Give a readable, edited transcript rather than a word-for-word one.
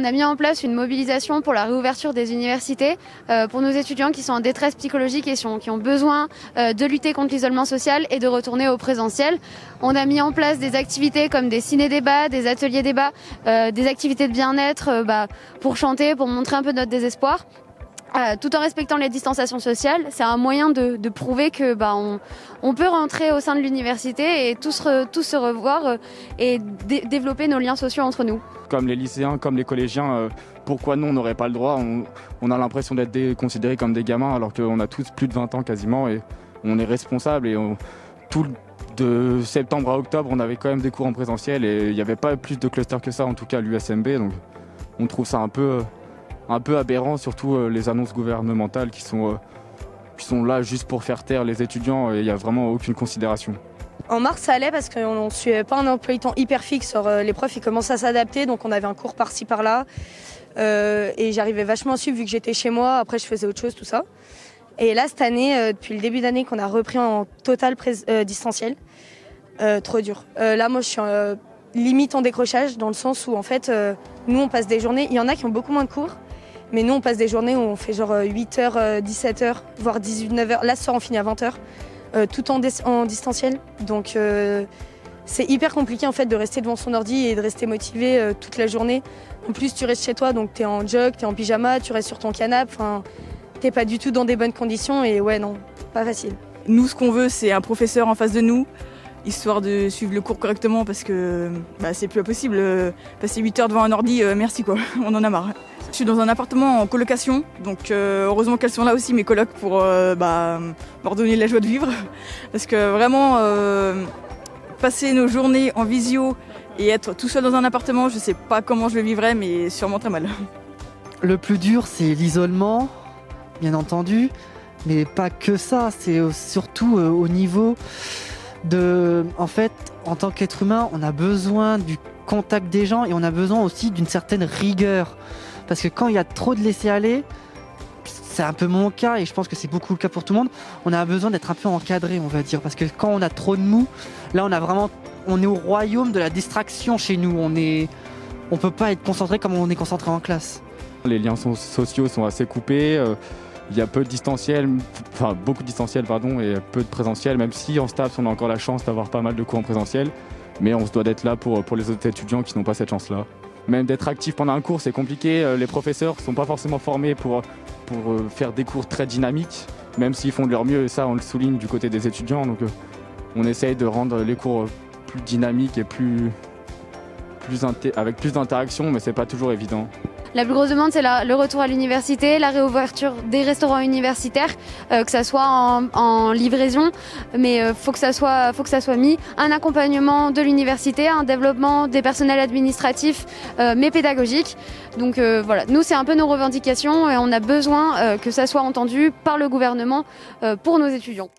On a mis en place une mobilisation pour la réouverture des universités pour nos étudiants qui sont en détresse psychologique et qui ont besoin de lutter contre l'isolement social et de retourner au présentiel. On a mis en place des activités comme des ciné-débats, des ateliers débats, des activités de bien-être pour chanter, pour montrer un peu notre désespoir. Tout en respectant les distanciations sociales, c'est un moyen de prouver que on peut rentrer au sein de l'université et tous se revoir et développer nos liens sociaux entre nous. Comme les lycéens, comme les collégiens, pourquoi nous on n'aurait pas le droit? On a l'impression d'être considérés comme des gamins alors qu'on a tous plus de 20 ans quasiment et on est responsables et de septembre à octobre on avait quand même des cours en présentiel et il n'y avait pas plus de clusters que ça, en tout cas à l'USMB, donc on trouve ça un peu aberrant, surtout les annonces gouvernementales qui sont là juste pour faire taire les étudiants et il n'y a vraiment aucune considération. En mars, ça allait parce qu'on ne suivait pas un emploi du temps hyper fixe. Les profs ils commencent à s'adapter, donc on avait un cours par-ci par-là. Et j'arrivais vachement à suivre vu que j'étais chez moi. Après, je faisais autre chose, tout ça. Et là, cette année, depuis le début d'année, qu'on a repris en total distanciel, trop dur. Là, moi, je suis limite en décrochage dans le sens où, en fait, nous, on passe des journées. Il y en a qui ont beaucoup moins de cours. Mais nous, on passe des journées où on fait genre 8h, 17h, voire 19h. Là, ce soir, on finit à 20h, tout en distanciel. Donc, c'est hyper compliqué en fait de rester devant son ordi et de rester motivé toute la journée. En plus, tu restes chez toi, donc tu es en jog, tu es en pyjama, tu restes sur ton canapé. Enfin, t'es pas du tout dans des bonnes conditions et ouais, non, pas facile. Nous, ce qu'on veut, c'est un professeur en face de nous, histoire de suivre le cours correctement parce que c'est plus possible. Passer 8 heures devant un ordi, merci quoi, on en a marre. Je suis dans un appartement en colocation, donc heureusement qu'elles sont là aussi mes colocs pour leur donner la joie de vivre. Parce que vraiment, passer nos journées en visio et être tout seul dans un appartement, je sais pas comment je le vivrais, mais sûrement très mal. Le plus dur, c'est l'isolement, bien entendu, mais pas que ça, c'est surtout au niveau de... En fait, en tant qu'être humain, on a besoin du contact des gens et on a besoin aussi d'une certaine rigueur. Parce que quand il y a trop de laisser-aller, c'est un peu mon cas et je pense que c'est beaucoup le cas pour tout le monde, on a besoin d'être un peu encadré, on va dire. Parce que quand on a trop de mou, là on est au royaume de la distraction chez nous. On peut pas être concentré comme on est concentré en classe. Les liens sociaux sont assez coupés, il y a peu de distanciel, enfin beaucoup de distanciel pardon, et peu de présentiel, même si en STAPS on a encore la chance d'avoir pas mal de cours en présentiel, mais on se doit d'être là pour les autres étudiants qui n'ont pas cette chance-là. Même d'être actif pendant un cours, c'est compliqué. Les professeurs ne sont pas forcément formés pour faire des cours très dynamiques, même s'ils font de leur mieux, et ça on le souligne du côté des étudiants. Donc on essaye de rendre les cours plus dynamiques et avec plus d'interaction, mais c'est pas toujours évident. La plus grosse demande, c'est le retour à l'université, la réouverture des restaurants universitaires, que ça soit en livraison, mais faut que ça soit mis, un accompagnement de l'université, un développement des personnels administratifs, mais pédagogiques. Donc voilà, nous c'est un peu nos revendications et on a besoin que ça soit entendu par le gouvernement pour nos étudiants.